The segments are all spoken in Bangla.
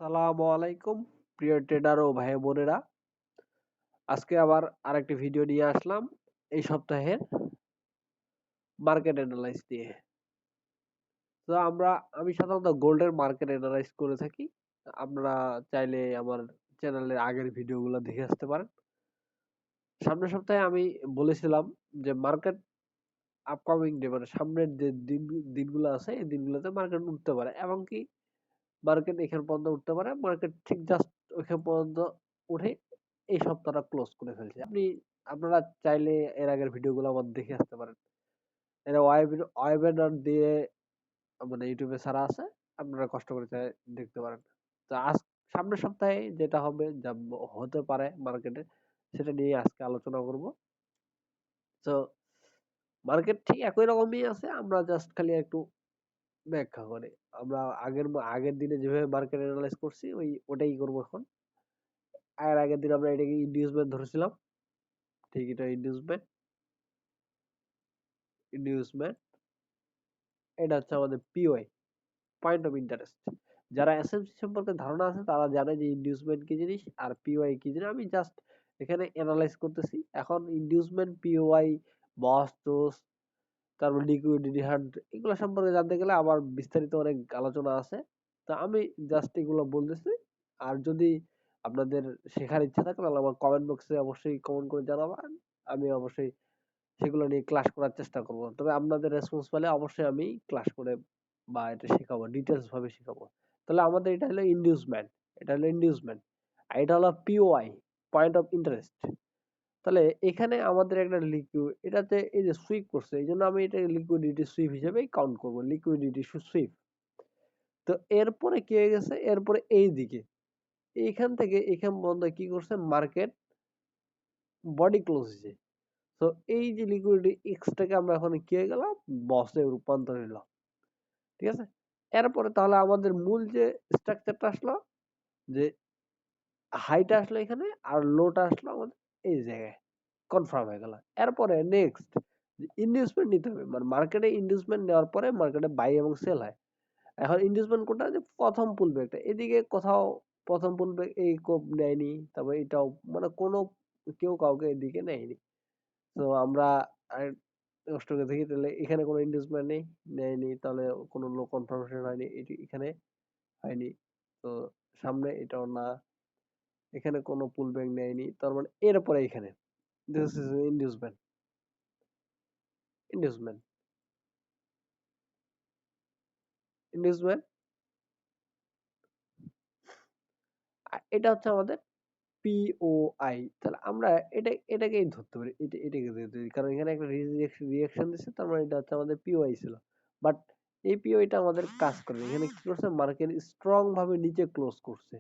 আসসালামু আলাইকুম প্রিয় ট্রেডার ও ভাই বোনেরা। আজকে আবার আরেকটি ভিডিও নিয়ে আসলাম এই সপ্তাহের মার্কেট অ্যানালাইজ নিয়ে। তো আমি সাধারণত গোল্ডের মার্কেট অ্যানালাইজ করে থাকি। আপনারা চাইলে আমার চ্যানেলের আগের ভিডিওগুলো দেখে আসতে পারেন। সামনের সপ্তাহে আমি বলেছিলাম যে মার্কেট আপকামিং ডে মানে সামনের যে দিনগুলো আছে এই দিনগুলোতে মার্কেট উঠতে পারে এবং কি মার্কেট এখান পর্যন্ত উঠতে পারে। মার্কেট ঠিক জাস্ট ওইখান পর্যন্ত উঠে এই সপ্তাহটা ক্লোজ করে ফেলছে। আপনারা চাইলে এর আগের ভিডিওগুলো আবার দেখে আসতে পারেন। এটা ওয়েবিনার দিয়ে মানে ইউটিউবে ছাড়া আছে। আপনারা কষ্ট করে দেখতে পারেন। তো সামনের সপ্তাহে যেটা হবে যা হতে পারে মার্কেটে সেটা নিয়ে আজকে আলোচনা করব। তো মার্কেট ঠিক একই রকমই আছে, আমরা জাস্ট খালি একটু ব্যাখ্যা করে আমরা আগের দিনে যেভাবে মার্কেট অ্যানালাইজ করছি ওটাই করবো এখন। আর আগের দিন আমরা এটাকে ইন্ডিউসমেন্ট ধরেছিলাম। ঠিক, এটা ইন্ডিউসমেন্ট এটা হচ্ছে আমাদের পিওআই, পয়েন্ট অফ ইন্টারেস্ট। যারা এসএমসি সম্পর্কে ধারণা আছে তারা জানে যে ইন্ডিউসমেন্ট কি জিনিস আর পিওআই কি জিনিস। আমি জাস্ট এখানে অ্যানালাইজ করতেছি। এখন ইন্ডিউসমেন্ট, পিওআই, বস টোস, তারপর লিকুইডিটি হান্ট, এগুলো সম্পর্কে জানতে গেলে আবার বিস্তারিত অনেক আলোচনা আছে। তা আমি জাস্ট এগুলো বলতেছি। আর যদি আপনাদের শেখার ইচ্ছা থাকে তাহলে আমার কমেন্ট বক্সে অবশ্যই কমেন্ট করে জানাবেন। আমি অবশ্যই সেগুলো নিয়ে ক্লাস করার চেষ্টা করব। তবে আপনাদের রেসপন্স পেলে অবশ্যই আমি ক্লাস করে বা এটা শেখাবো, ডিটেলস ভাবে শেখাবো। তাহলে আমাদের এটা হলো ইন্ডিউসমেন্ট, আর এটা হলো পিওআই, পয়েন্ট অফ ইন্টারেস্ট। তাহলে এখানে আমাদের একটা লিকুইড, এটাতে এই যে সুইপ করছে, এই জন্য আমি এটা লিকুইডিটি সুইপ হিসেবেই কাউন্ট করবো, লিকুইডিটি সুইপ। তো এরপরে কি হয়ে গেছে, এরপরে এই দিকে এইখান থেকে এখান পর্যন্ত কি করছে মার্কেট বডি ক্লোজ হয়েছে। তো এই যে লিকুইডিটি এক্সটাকে আমরা এখন কি হয়ে গেলাম, বসে রূপান্তর নিলাম। ঠিক আছে, এরপরে তাহলে আমাদের মূল যে স্ট্রাকচারটা আসলো, যে হাইটা আসলো এখানে আর লোটা আসলো আমাদের এই জায়গায়, কনফার্ম হয়ে গেল। এরপরে নেক্সট ইনভেস্টমেন্ট নিতে হবে, মানে মার্কেটে ইনভেস্টমেন্ট নেওয়ার পরে মার্কেটে বাই এবং সেল হয়। এখন ইনভেস্টমেন্ট কোনটা, যে প্রথম পুল ব্যাকটা এদিকে কোথাও প্রথম পুল ব্যাক এই কোপ নেয়নি, তারপর এটাও মানে কোনো কেউ কাউকে এদিকে নেয়নি। তো আমরা আর কষ্ট করে দেখি তাহলে এখানে কোনো ইনভেস্টমেন্ট নেয়নি, তাহলে কোনো লো কনফার্মেশন হয়নি, এটি এখানে হয়নি। তো সামনে এটাও না, এখানে কোনো পুল ব্যাক নেয়নি, তার মানে এরপরে এখানে this is investment, investment investment এটা হচ্ছে আমাদের পিওআই। তাহলে আমরা এটাকেই ধরতে পারি, এটাকে ধরতে পারি, কারণ এখানে একটা রিঅ্যাকশন দিচ্ছে, তার মানে এটা হচ্ছে আমাদের পিওআই ছিল। বাট এই পিওআইটা আমাদের কাজ করে এখানে কি করছে, মার্কেট স্ট্রং ভাবে নিচে ক্লোজ করছে।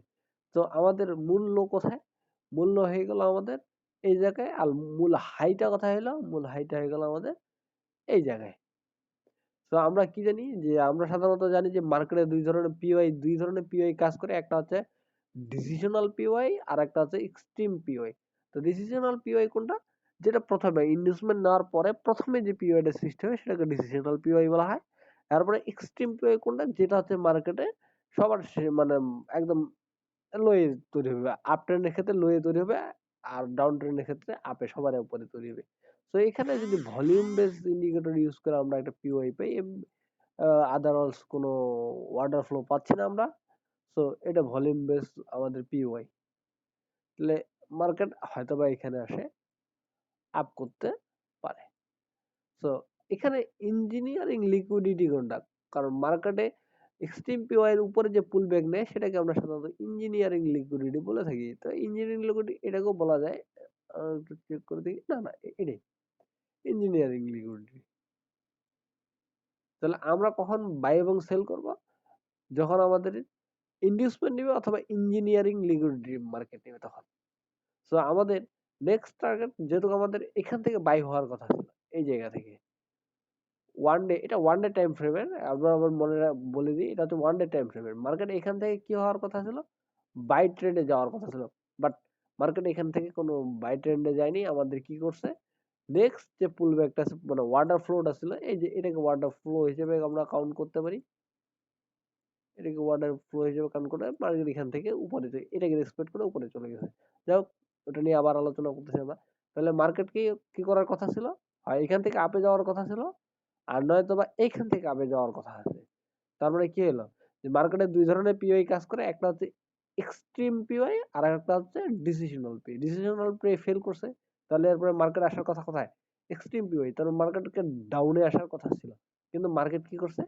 তো আমাদের মূল্য কোথায়, মূল্য হয়ে গেল আমাদের এই জায়গায়, আর মূল হাইটা কোথায় হলো, মূল হাইটা হয়ে গেল আমাদের এই জায়গায়। তো আমরা কি জানি, যে আমরা সাধারণত জানি যে মার্কেটে দুই ধরনের পিওআই কাজ করে। একটা হচ্ছে ডিসিশনাল পিওআই আর একটা হচ্ছে এক্সট্রিম পিওআই। তো ডিসিশনাল পিওআই কোনটা, যেটা প্রথমে ইনভেস্টমেন্ট নেওয়ার পরে প্রথমে যে পিওআইটা সৃষ্টি হয় সেটাকে ডিসিশনাল পিওআই বলা হয়। তারপরে এক্সট্রিম পিওআই কোনটা, যেটা হচ্ছে মার্কেটে সবার মানে একদম লোয়ে তৈরি হবে, আপ ট্রেন্ডের ক্ষেত্রে লোয়ে তৈরি হবে, আর ডাউন ট্রেন্ডের ক্ষেত্রে আপে সবার উপরে তৈরি হবে। তো এখানে যদি ভলিউম বেস ইন্ডিকেটর ইউজ করে আমরা একটা পিওআই পাই, আদারওয়াইজ কোনো অর্ডার ফ্লো পাচ্ছি না আমরা। সো এটা ভলিউম বেস আমাদের পিওআই। তাহলে মার্কেট হয়তো বা এখানে আসে আপ করতে পারে। সো এখানে ইঞ্জিনিয়ারিং লিকুইডিটি কোনটা, কারণ মার্কেটে এক্সট্রিম পিওআই এর উপরে যে পুল ব্যাক নেয় সেটাকে আমরা সাধারণত ইঞ্জিনিয়ারিং লিকুইডিটি বলে থাকি। তো ইঞ্জিনিয়ারিং লিকুইডিটি এটাকেও বলা যায়। একটু চেক করে দেখি, না না এটাই ইঞ্জিনিয়ারিং লিকুইডিটি। তাহলে আমরা কখন বাই এবং সেল করব, যখন আমাদের ইনডিউসমেন্ট নিবে অথবা ইঞ্জিনিয়ারিং লিকুইডিটি মার্কেট নিবে তখন। সো আমাদের নেক্সট টার্গেট, যেহেতু আমাদের এখান থেকে বাই হওয়ার কথা ছিল এই জায়গা থেকে, ওয়ান ডে টাইম ফ্রেমের, আমরা আবার বলে দিই, এটা হচ্ছে ওয়ান ডে টাইম ফ্রেমের। মার্কেট এখান থেকে কি হওয়ার কথা ছিল, বাই ট্রেন্ডে যাওয়ার কথা ছিল। বাট মার্কেট এখান থেকে কোনো বাই ট্রেন্ডে যায়নি, আমাদের কি করছে, নেক্সট যে পুল ব্যাকটা মানে ওয়াটার ফ্লোটা ছিল, এই যে এটাকে ওয়াটার ফ্লো হিসেবে আমরা কাউন্ট করতে পারি। এটাকে ওয়ার্ডের ফ্লো হিসেবে কাউন্ট করে মার্কেট এখান থেকে উপরে এটাকে রেসপেক্ট করে উপরে চলে গেছে। যাই হোক, ওটা নিয়ে আবার আলোচনা করতেছি আমরা। তাহলে মার্কেটকে কি করার কথা ছিল? হয় এখান থেকে আপে যাওয়ার কথা ছিল, আর নয়তো বা এইখান থেকে আপে যাওয়ার কথা আছে। তার মানে কি হলো, যে মার্কেটে দুই ধরনের পিওআই কাজ করে, একটা হচ্ছে এক্সট্রিম পিওআই আর একটা হচ্ছে decisional P. Decisional P fail করছে, তাহলে এরপরে মার্কেট আসার কথা কোথায়? Extreme POI. তার মার্কেটকে ডাউনে আসার কথা ছিল, কিন্তু মার্কেট কি করছে,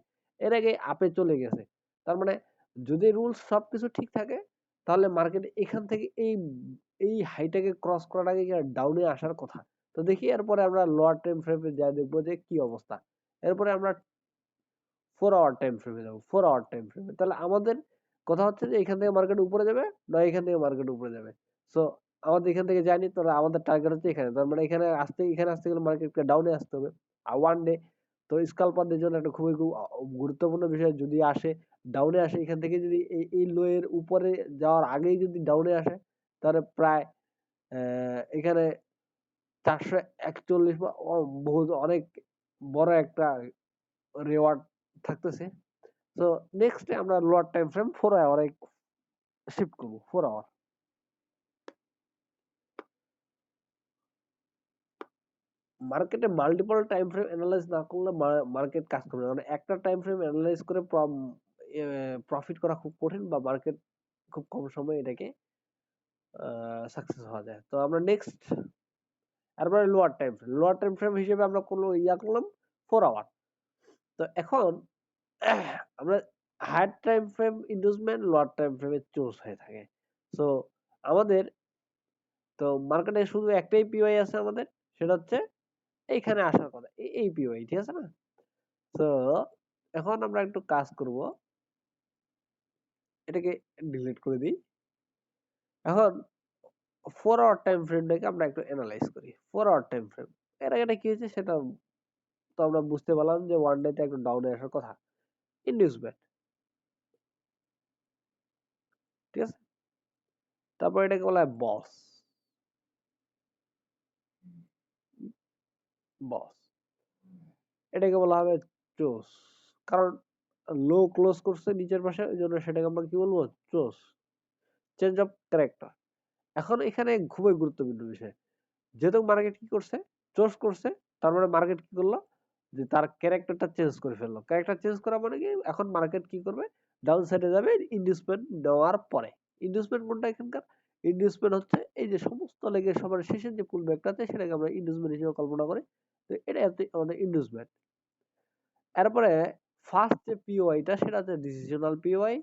এর আগে আপে চলে গেছে। তার মানে যদি রুলস সবকিছু ঠিক থাকে, তাহলে মার্কেট এখান থেকে এই এই হাইটাকে ক্রস করার আগে ডাউনে আসার কথা। তো দেখি এরপরে আমরা লোয়ার টাইম ফ্রেমে যা দেখবো যে কি অবস্থা। এরপরে আমরা 4 আওয়ার টাইম ফ্রেমে যাবো। 4 আওয়ার টাইম ফ্রেমে তাহলে আমাদের কথা হচ্ছে যে এখান থেকে মার্কেট উপরে যাবে, না এখান থেকে মার্কেট উপরে যাবে। সো আমাদের এখান থেকে যায়নি, তাহলে আমাদের টার্গেট হচ্ছে এখানে। তার মানে এখানে আসতে গেলে মার্কেটকে ডাউনে আসতে হবে। আর ওয়ান ডে তো স্কাল্পারদের জন্য একটা খুবই খুব গুরুত্বপূর্ণ বিষয়, যদি আসে ডাউনে আসে এখান থেকে, যদি এই লো এর উপরে যাওয়ার আগেই যদি ডাউনে আসে, তাহলে প্রায় এখানে 441 বা বহুত অনেক বড় একটা রেওয়ার্ড থাকতেছে। তো নেক্সট আমরা লোয়ার টাইম ফ্রেম 4 আওয়ারে শিফট করবো। 4 আওয়ার মার্কেটে মাল্টিপল টাইম ফ্রেম অ্যানালাইজ না করলে মার্কেট কাজ করবে না। মানে একটা টাইম ফ্রেম অ্যানালাইজ করে প্রফিট করা খুব কঠিন, বা মার্কেট খুব কম সময়ে এটাকে সাকসেস হওয়া যায়। তো আমরা নেক্সট তারপরে লোয়ার টাইম ফ্রেম হিসেবে আমরা কোনো করলাম 4 আওয়ার। তো এখন আমরা higher time frame investment lower time ফ্রেমে চুজ হয়ে থাকে। সো আমাদের তো মার্কেটে শুধু একটাই পিওআই আছে আমাদের, সেটা হচ্ছে এইখানে আসার কথা, এই পিওআই, ঠিক আছে না? তো এখন আমরা একটু কাজ করব, এটাকে ডিলিট করে দিই। এখন 4 আওয়ার টাইম ফ্রেমটাকে আমরা একটু অ্যানালাইজ করি। 4 আওয়ার টাইম ফ্রেম এর আগে কি হয়েছে সেটা তো আমরা বুঝতে পারলাম, যে ওয়ান ডে তে একটু ডাউনে আসার কথা, ইনডিউসমেন্ট, ঠিক আছে। তারপর এটাকে বলা হয় বস। বস এটাকে বলা হবে চোস, কারণ লো ক্লোজ করছে নিচের পাশে, ওই জন্য সেটাকে আমরা কি বলবো, চোস, চেঞ্জ অফ ক্যারেক্টার। এখন এখানে খুবই গুরুত্বপূর্ণ বিষয়, যেহেতু মার্কেট কি করছে, চোস করছে, তার মানে মার্কেট কি করলো, যে তার ক্যারেক্টারটা চেঞ্জ করে ফেললো। ক্যারেক্টার চেঞ্জ করা মানে কি, এখন মার্কেট কি করবে, ডাউন সাইডে যাবে ইনভেস্টমেন্ট দেওয়ার পরে। ইনভেস্টমেন্ট কোনটা এখানকার, ইনভেস্টমেন্ট হচ্ছে এই যে সমস্ত লেগে সবার শেষের যে পুল ব্যাকটা আছে, সেটাকে আমরা ইনভেস্টমেন্ট হিসেবে কল্পনা করি। তো এটা হচ্ছে আমাদের ইনভেস্টমেন্ট। এরপরে ফার্স্ট যে পিওআইটা, সেটা হচ্ছে ডিসিশনাল পিওআই।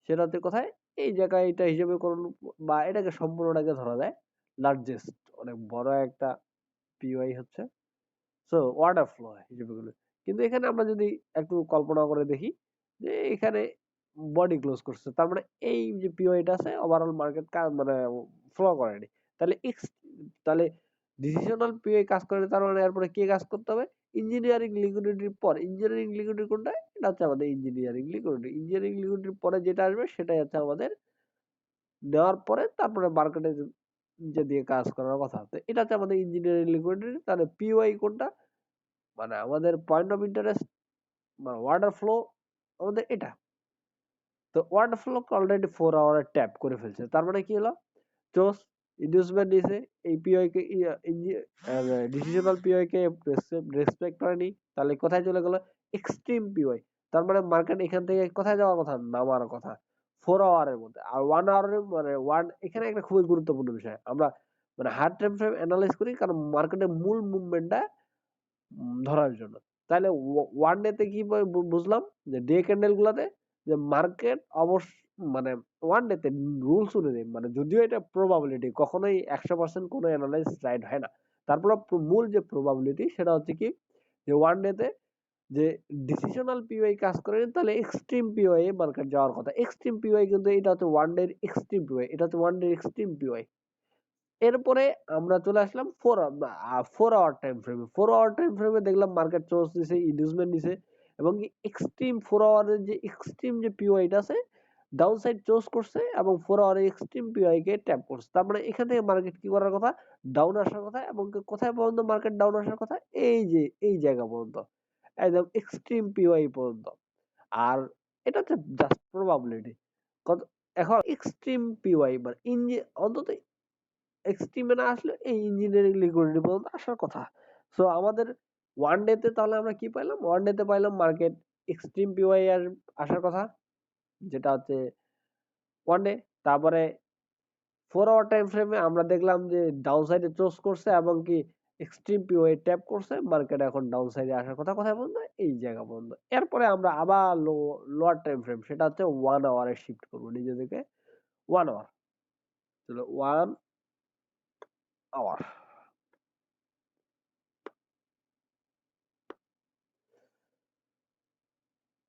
সেটা হচ্ছে কোথায়, এই জায়গায় এটা হিসেবে করুন, বা এটাকে সম্পূর্ণটাকে ধরা যায় লার্জেস্ট, অনেক বড় একটা পিওআই হচ্ছে। সো ওয়াটার ফ্লো হিসেবে গুলো, কিন্তু এখানে আমরা যদি একটু কল্পনা করে দেখি, যে এখানে বডি ক্লোজ করছে, তার মানে এই যে পিওআইটা আছে ওভারঅল মার্কেট মানে ফ্লো করেনি। তাহলে তাহলে ডিসিশনাল পিওআই কাজ করে, তার মানে এরপরে কে কাজ করতে হবে, ইঞ্জিনিয়ারিং লিকুইডিটির পর। ইঞ্জিনিয়ারিং লিকুইডিটি কোনটা, এটা হচ্ছে আমাদের ইঞ্জিনিয়ারিং লিকুইডিটি। ইঞ্জিনিয়ারিং লিকুইডিটির পরে যেটা আসবে সেটাই হচ্ছে আমাদের নেওয়ার পরে, তারপরে মার্কেটে যে দিয়ে কাজ করার কথা। তো এটা হচ্ছে আমাদের ইঞ্জিনিয়ারিং লিকুইডিটি। তাহলে পিওআই কোনটা, মানে আমাদের পয়েন্ট অফ ইন্টারেস্ট, মানে ওয়াটার ফ্লো আমাদের এটা। তো ওয়াটার ফ্লো অলরেডি 4 আওয়ারে ট্যাপ করে ফেলছে, তার মানে কি হলো, চোস ইনভেস্টমেন্ট নিছে, এই পিওআই কে ডিসিশনাল পিওআই কে রেসপেক্ট করেনি, তাহলে কোথায় চলে গেল, এক্সট্রিম পিওআই। তার মানে মার্কেট এখান থেকে কোথায় যাওয়ার কথা, নামার কথা 4 আওয়ারের মধ্যে। আর 1 আওয়ারের মানে এখানে একটা খুবই গুরুত্বপূর্ণ বিষয়, আমরা মানে হার্ড টাইম ফ্রেম অ্যানালাইজ করি, কারণ মার্কেটের মূল মুভমেন্টটা ধরার জন্য। তাহলে ওয়ান ডে তে কি বুঝলাম, যে ডে ক্যান্ডেল গুলাতে যে মার্কেট অবশ্য মানে ওয়ান ডে তে রুলস অনুযায়ী, মানে যদিও এটা প্রবাবিলিটি, কখনোই 100% কোনো অ্যানালাইজ রাইট হয় না, তারপর মূল যে প্রবাবিলিটি সেটা হচ্ছে কি, যে ওয়ান ডে তে যে ডিসিশনাল পিওআই কাজ করে, তাহলে এক্সট্রিম পিওআই মার্কেট যাওয়ার কথা। এক্সট্রিম পিওআই কিন্তু এটা হচ্ছে ওয়ান ডে এক্সট্রিম পিওআই, এটা হচ্ছে ওয়ান ডে এক্সট্রিম পিওআই। এরপরে আমরা চলে আসলাম 4 আওয়ার টাইম ফ্রেমে। 4 আওয়ার টাইম ফ্রেমে দেখলাম মার্কেট চোজ দিছে, ইনডিউসমেন্ট দিছে, এবং এক্সট্রিম 4 আওয়ারের যে এক্সট্রিম যে পিওআইটা আছে, ডাউন সাইড চোজ করছে, এবং 4 আওয়ারের এক্সট্রিম পিওআই কে ট্যাপ করছে। তার মানে এখান থেকে মার্কেট কি করার কথা, ডাউন আসার কথা, এবং কোথায় পর্যন্ত মার্কেট ডাউন আসার কথা, এই যে এই জায়গা পর্যন্ত, একদম এক্সট্রিম পিওআই পর্যন্ত। আর এটা হচ্ছে জাস্ট প্রবাবিলিটি। কত এখন এক্সট্রিম পিওয়াই মানে অন্তত এক্সট্রিমে না আসলে এই ইঞ্জিনিয়ারিং লিকুইডিটি পর্যন্ত আসার কথা। সো আমাদের ওয়ান ডে তে তাহলে আমরা কি পাইলাম? ওয়ান ডে তে পাইলাম মার্কেট এক্সট্রিম পিওয়াই আসার কথা, যেটা হচ্ছে ওয়ান ডে। তারপরে 4 আওয়ার টাইম ফ্রেমে আমরা দেখলাম যে ডাউন সাইডে ক্লোজ করছে এবং কি এক্সট্রিম পিওয়াই ট্যাপ করছে, মার্কেট এখন ডাউন সাইডে আসার কথা। কোথায় পর্যন্ত? এই জায়গা পর্যন্ত। এরপরে আমরা আবার লোয়ার টাইম ফ্রেম, সেটা হচ্ছে 1 আওয়ারে শিফট করবো নিজেদেরকে। 1 আওয়ার, চলো 1 আওয়ার।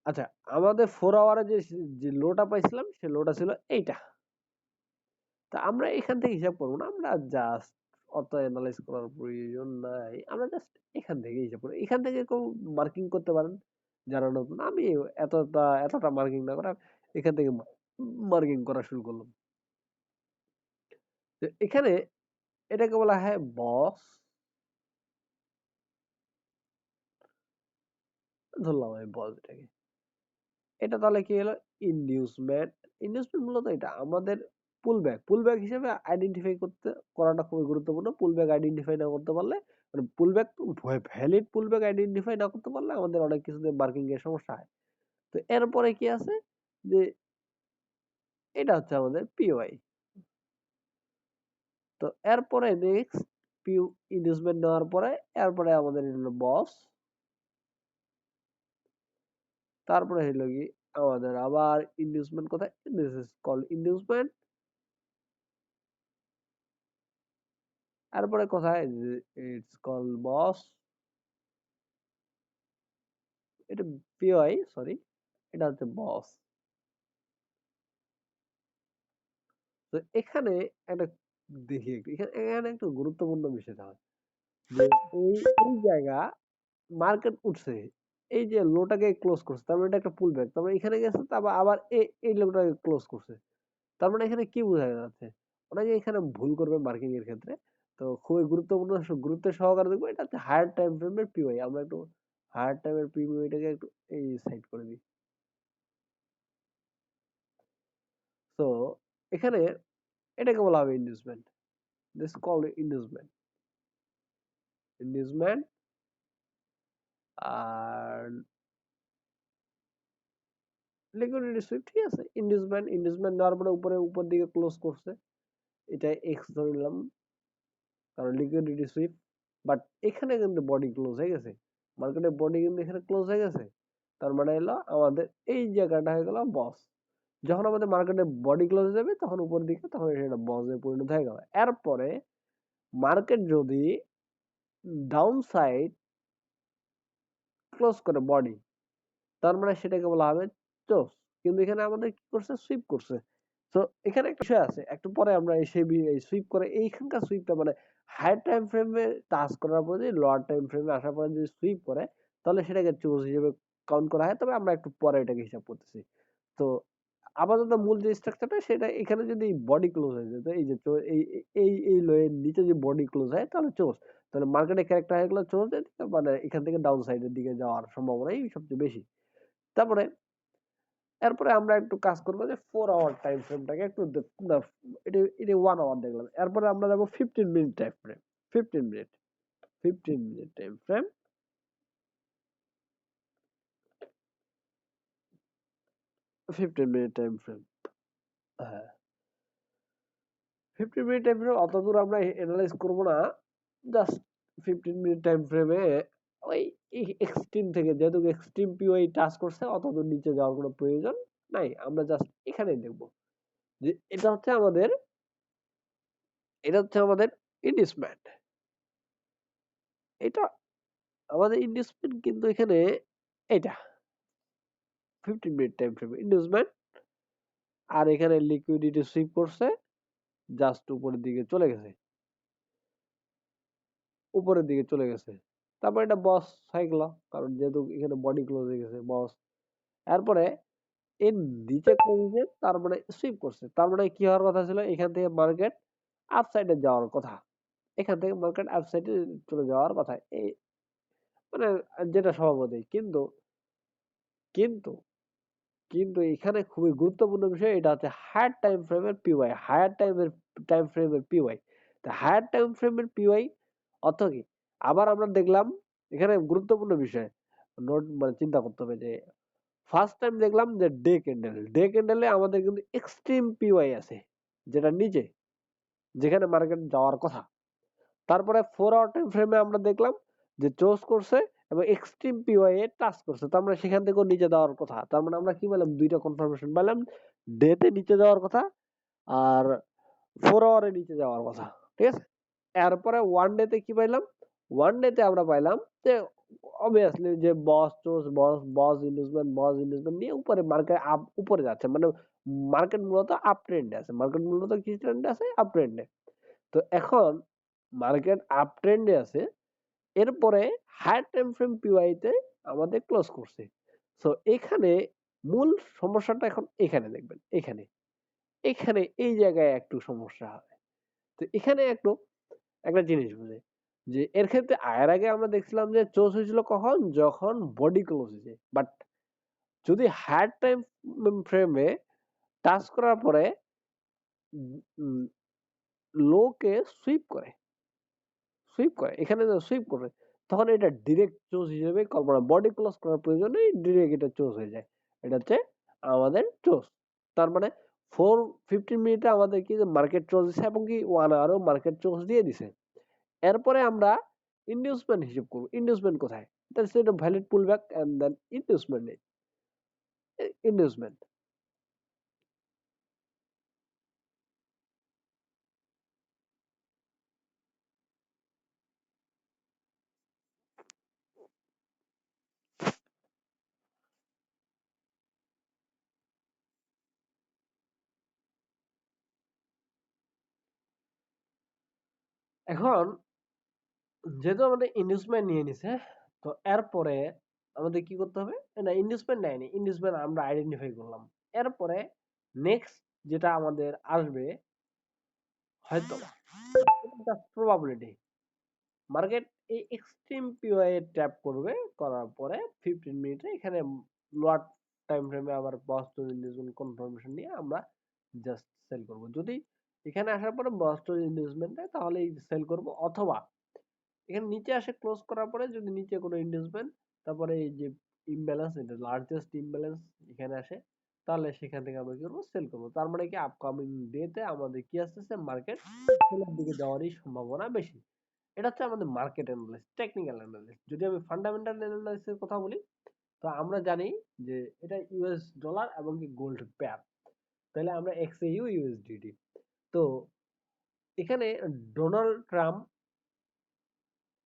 আচ্ছা, আমাদের 4 আওয়ারে যে লোটা পাইছিলাম সে লোটা ছিল এইটা। তা আমরা এখান থেকে হিসাব করবো না, আমরা জাস্ট অত অ্যানালাইজ করার প্রয়োজন নাই, আমরা জাস্ট এখান থেকে হিসাব করবো। এখান থেকে কেউ মার্কিং করতে পারেন যারা নতুন। আমি এতটা মার্কিং না করা, এখান থেকে মার্কিং করা শুরু করলাম। তো এখানে এটাকে বলা হয় বস, ধরলাম আমি বস এটাকে। এটা তাহলে কি হলো? ইনডিউসমেন্ট। ইনডিউসমেন্ট মূলত এটা আমাদের পুলব্যাক হিসেবে আইডেন্টিফাই করাটা খুবই গুরুত্বপূর্ণ। পুলব্যাক আইডেন্টিফাই না করতে পারলে, মানে পুলব্যাক ভ্যালিড পুলব্যাক আইডেন্টিফাই না করতে পারলে আমাদের অনেক কিছুতে মার্কিং এর সমস্যা হয়। তো এরপরে কি আছে যে এটা হচ্ছে আমাদের পিওআই। তো এরপরে নেক্সট পিউ ইনডিউসমেন্ট নেওয়ার পরে এরপরে আমাদের হলো বস, তারপরে হলো কি আমাদের আবার ইনডিউসমেন্ট। কোথায়? This is called inducement. তারপরে কোথায়? It's call BOS. এটা পিওআই, সরি, এটা হচ্ছে বস। তো এখানে একটা দেখি একটু, এখানে একটু গুরুত্বপূর্ণ বিষয় হয় যে এই এই জায়গা মার্কেট উঠছে, এই যে লোটাকে ক্লোজ করছে, তার মানে এটা একটা পুল ব্যাক, তার মানে এখানে গেছে, তারপর আবার এই লোটাকে ক্লোজ করছে। তার মানে এখানে কি বোঝা যাচ্ছে? অনেকে এখানে ভুল করবে মার্কিং এর ক্ষেত্রে। তো খুবই গুরুত্বপূর্ণ, গুরুত্বের সহকারে দেখবো। এটা হচ্ছে হায়ার টাইম ফ্রেমের পিওআই। আমরা একটু হায়ার টাইমের পিওআইটাকে একটু এই সাইড করে দিই। তো এখানে এটাকে বলা হবে inducement. This call inducement. Inducement আর লিকুইডিটি সুইপ, ঠিক আছে। ইনডিউসমেন্ট দেওয়ার পরে উপর দিকে ক্লোজ করছে, এটা এক্স ধরে নিলাম, কারণ লিকুইডিটি সুইপ। বাট এখানে কিন্তু বডি ক্লোজ হয়ে গেছে, মার্কেটের বডি কিন্তু এখানে ক্লোজ হয়ে গেছে। তার মানে হলো আমাদের এই জায়গাটা হয়ে গেল বস। যখন আমাদের মার্কেটে বডি ক্লোজ হয়ে যাবে তখন উপর দিকে, তখন সেটা বসে পরিণত হয়ে গেল। এরপরে মার্কেট যদি ডাউন সাইড ক্লোজ করে বডি, তার মানে সেটাকে বলা হবে চোস। কিন্তু এখানে আমাদের কি করছে? সুইপ করছে। তো এখানে একটা বিষয় আছে, একটু পরে আমরা এই সুইপ করে এইখানকার সুইপটা মানে হায়ার টাইম ফ্রেমে টাচ করার পরে যদি লোয়ার টাইম ফ্রেমে আসার পরে যদি সুইপ করে, তাহলে সেটাকে চোস হিসেবে কাউন্ট করা হয়। তবে আমরা একটু পরে এটাকে হিসাব করতেছি। তো আপাতত মূল যে স্ট্রাকচারটা সেটা, এখানে যদি বডি ক্লোজ হয়ে যায়, তো এই যে এই এই লোয়ের নিচে যে বডি ক্লোজ হয় তাহলে চোস, তাহলে মার্কেটের ক্যারেক্টার হয়ে গেলো চোস, মানে এখান থেকে ডাউন সাইডের দিকে যাওয়ার সম্ভাবনাই সবচেয়ে বেশি। তারপরে এরপরে আমরা একটু কাজ করবো যে 4 আওয়ার টাইম ফ্রেমটাকে একটু না, এটা 1 আওয়ার দেখলাম। এরপরে আমরা যাবো 15 minute time frame. 15 minute, 15 minute time frame, 15 minute time frame. হ্যাঁ, 15 মিনিট টাইম ফ্রেম অত দূর আমরা এনালাইজ করবো না। জাস্ট 15 মিনিট টাইম ফ্রেমে ওই এক্সট্রিম থেকে, যেহেতু এক্সট্রিম পিওআই টাচ করছে, অত দূর নিচে যাওয়ার কোনো প্রয়োজন নাই। আমরা জাস্ট এখানেই দেখবো যে এটা হচ্ছে আমাদের ইনভেস্টমেন্ট। এটা আমাদের ইনভেস্টমেন্ট কিন্তু এখানে এটা 15 মিনিট টাইম ফ্রেম ইনভেস্টমেন্ট। আর এখানে লিকুইডিটি সুইপ করছে, জাস্ট উপরের দিকে চলে গেছে, উপরের দিকে চলে গেছে। তারপর এটা বস হয়ে গেল, কারণ যেহেতু এখানে বডি ক্লোজ হয়ে গেছে, বস। এরপরে এর নিচে কমছে, তার মানে সুইপ করছে, তার মানে কি হওয়ার কথা ছিল? এখান থেকে মার্কেট আপ সাইডে যাওয়ার কথা, এখান থেকে মার্কেট আপ সাইডে চলে যাওয়ার কথা, এই মানে যেটা স্বভাবতই। কিন্তু কিন্তু কিন্তু এখানে খুবই গুরুত্বপূর্ণ বিষয়, এটা হচ্ছে হায়ার টাইম ফ্রেমের পিওয়াই, হায়ার টাইম ফ্রেমের পিওয়াই। হায়ার টাইম ফ্রেমের পিওয়াই অর্থ কি? আবার আমরা দেখলাম এখানে গুরুত্বপূর্ণ বিষয় নোট মানে চিন্তা করতে হবে যে ফার্স্ট টাইম দেখলাম যে ডে ক্যান্ডেলে আমাদের কিন্তু এক্সট্রিম পিওয়াই আছে, যেটা নিচে, যেখানে মার্কেট যাওয়ার কথা। তারপরে 4 আওয়ার টাইম ফ্রেমে আমরা দেখলাম যে চোজ করছে এবং এক্সট্রিম পিওয়াই এ টাচ করছে, তার মানে সেখান থেকেও নিচে যাওয়ার কথা। তার মানে আমরা কি পেলাম, দুইটা কনফার্মেশন পেলাম, ডে তে নিচে যাওয়ার কথা আর 4 আওয়ারে নিচে যাওয়ার কথা। ঠিক আছে, এরপরে ওয়ান ডে তে কি পাইলাম, ওয়ান ডে তে আমরা পাইলাম যে অবভিয়াসলি যে বস ইনভেস্টমেন্ট নিয়ে উপরে মার্কেট আপ উপরে যাচ্ছে, মানে মার্কেট মূলত আপ ট্রেন্ডে আছে, মার্কেট মূলত কি ট্রেন্ডে আছে, আপ ট্রেন্ডে। তো এখন মার্কেট আপ ট্রেন্ডে আছে, এরপরে হায়ার টাইম ফ্রেম পিওয়াই তে আমাদের ক্লোজ করছে। সো এখানে মূল সমস্যাটা এখন এখানে দেখবেন, এখানে এখানে এই জায়গায় একটু সমস্যা হবে। তো এখানে একটু একটা জিনিস বুঝে যে এর ক্ষেত্রে আয়ের আগে আমরা দেখছিলাম যে চোজ হয়েছিল কখন, যখন বডি ক্লোজ হয়েছে। বাট যদি হায়ার টাইম ফ্রেমে টাচ করার পরে লোকে সুইপ করে এখানে সুইপ করে, তখন এটা ডিরেক্ট চোজ হিসেবে কল্পনা, বডি ক্লোজ করার প্রয়োজন নেই, ডিরেক্ট এটা চোজ হয়ে যায়। এটা হচ্ছে আমাদের চোজ। তার মানে 4:15 আমাদের কি মার্কেট চোজ দিছে এবং কি 1 আওয়ারও মার্কেট চোজ দিয়ে দিছে। এরপরে আমরা ইন্ডিউসমেন্ট হিসেব করব, ইন্ডিউসমেন্ট কোথায়, that's it valid pull back and then inducement. Inducement এখন যেহেতু আমাদের ইনভেস্টমেন্ট নিয়ে নিছে, তো এরপরে আমাদের কি করতে হবে, না ইনভেস্টমেন্ট নেয়নি, ইনভেস্টমেন্ট আমরা আইডেন্টিফাই করলাম। এরপরে নেক্সট যেটা আমাদের আসবে হয়তো প্রবাবিলিটি, মার্কেট এই এক্সট্রিম পিওআই ট্যাপ করবে, করার পরে 15 মিনিটে এখানে লোয়ার টাইম ফ্রেমে আবার বস্টন ইনভেস্টমেন্ট কনফার্মেশন নিয়ে আমরা জাস্ট সেল করব। যদি এখানে আসার পরে বস্টন ইনভেস্টমেন্ট দেয় তাহলে সেল করব, অথবা এখানে নিচে আসে ক্লোজ করার পরে যদি নিচে কোনো ইনভেস্টমেন্ট তারপরে এই যে ইমব্যালেন্স, এটা লার্জেস্ট ইমব্যালেন্স এখানে আসে, তাহলে সেখান থেকে আমরা কি করবো, সেল করবো। তার মানে কি আপকামিং ডে তে আমাদের কি আসতেছে, মার্কেট সেলের দিকে যাওয়ারই সম্ভাবনা বেশি। এটা হচ্ছে আমাদের মার্কেট অ্যানালিসিস, টেকনিক্যাল অ্যানালিসিস। যদি আমি ফান্ডামেন্টাল অ্যানালিসিসের কথা বলি, তো আমরা জানি যে এটা ইউএস ডলার এবং কি গোল্ড পেয়ার, তাহলে আমরা এক্সএইউ ইউএসডিটি। তো এখানে ডোনাল্ড ট্রাম্প,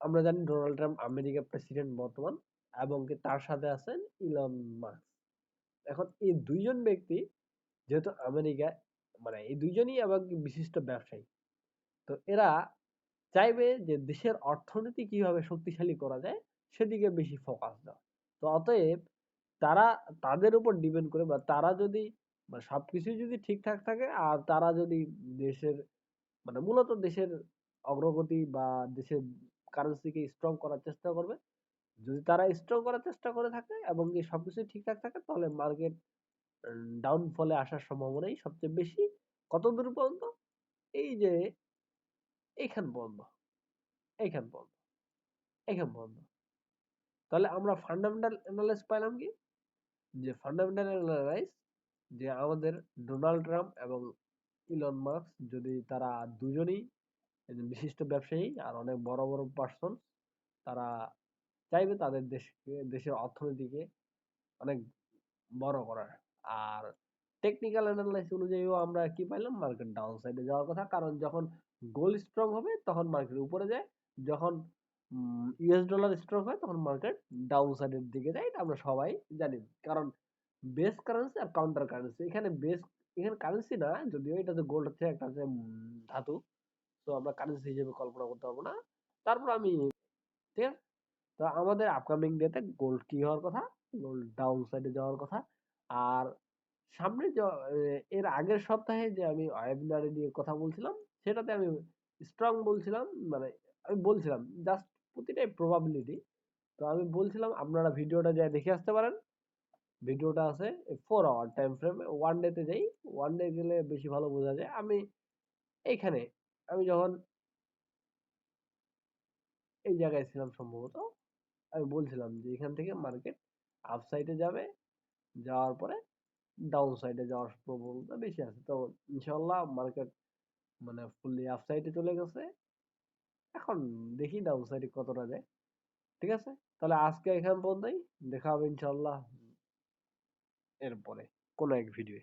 আমরা জানি ডোনাল্ড ট্রাম্প আমেরিকার প্রেসিডেন্ট বর্তমান, এবং কি তার সাথে আছেন ইলন মাস্ক। এখন এই দুইজন ব্যক্তি যেহেতু আমেরিকা, মানে এই দুইজনই আবার বিশিষ্ট ব্যবসায়ী, তো এরা চাইবে যে দেশের অর্থনীতি কিভাবে শক্তিশালী করা যায় সেদিকে বেশি ফোকাস দেওয়া। তো অতএব তারা তাদের উপর ডিপেন্ড করে, বা তারা যদি মানে সবকিছু যদি ঠিকঠাক থাকে আর তারা যদি দেশের মানে মূলত দেশের অগ্রগতি বা দেশের কারেন্সিকে স্ট্রং করার চেষ্টা করবে, যদি তারা স্ট্রং করার চেষ্টা করে থাকে এবং কি সবকিছু ঠিকঠাক থাকে, তাহলে মার্কেট ডাউনফলে আসার সম্ভাবনাই সবচেয়ে বেশি। কত দূর পর্যন্ত, এই যে এইখান পর্যন্ত, এইখান পর্যন্ত, এইখান পর্যন্ত। তাহলে আমরা ফান্ডামেন্টাল অ্যানালাইস পাইলাম কি, যে ফান্ডামেন্টাল অ্যানালাইস যে আমাদের ডোনাল্ড ট্রাম্প এবং ইলন মাস্ক যদি তারা দুজনেই একজন বিশিষ্ট ব্যবসায়ী আর অনেক বড় বড় পার্সন, তারা চাইবে তাদের দেশকে, দেশের অর্থনীতিকে অনেক বড় করার। আর টেকনিক্যাল অ্যানালাইসিস অনুযায়ীও আমরা কি পাইলাম, মার্কেট ডাউন সাইডে যাওয়ার কথা, কারণ যখন গোল্ড স্ট্রং হবে তখন মার্কেট উপরে যায়, যখন ইউএস ডলার স্ট্রং হয় তখন মার্কেট ডাউন সাইডের দিকে যায়, এটা আমরা সবাই জানি। কারণ বেস কারেন্সি আর কাউন্টার কারেন্সি, এখানে বেস, এখানে কারেন্সি না যদিও, এটা তো গোল্ড হচ্ছে একটা হচ্ছে ধাতু, তো আমরা কারেন্সি হিসেবে কল্পনা করতে পারবো না। তারপর আমি, ঠিক আছে, তো আমাদের আপকামিং ডেতে গোল্ড কি হওয়ার কথা, গোল্ড ডাউন সাইডে যাওয়ার কথা। আর সামনে এর আগের সপ্তাহে যে আমি ওয়েবিনারে নিয়ে কথা বলছিলাম, সেটাতে আমি স্ট্রং বলছিলাম, মানে আমি বলছিলাম জাস্ট প্রতিটাই প্রবাবিলিটি। তো আমি বলছিলাম আপনারা ভিডিওটা যা দেখে আসতে পারেন, ভিডিওটা আছে 4 hour time frame, one day তে যাই, ওয়ান ডে গেলে বেশি ভালো বোঝা যায়। আমি এইখানে আমি যখন এই জায়গায় ছিলাম সম্ভবত, আমি বলছিলাম যে এখান থেকে মার্কেট আপ সাইডে যাবে, যাওয়ার পরে ডাউন সাইডে যাওয়ার প্রবণতা বেশি আছে। তো ইনশাল্লাহ মার্কেট মানে ফুললি আপ সাইডে চলে গেছে। এখন দেখি ডাউন সাইডে কতটা যায়। ঠিক আছে, তাহলে আজকে এখান পর্যন্তই। দেখা হবে ইনশাল্লাহ এরপরে কোনো এক ভিডিও।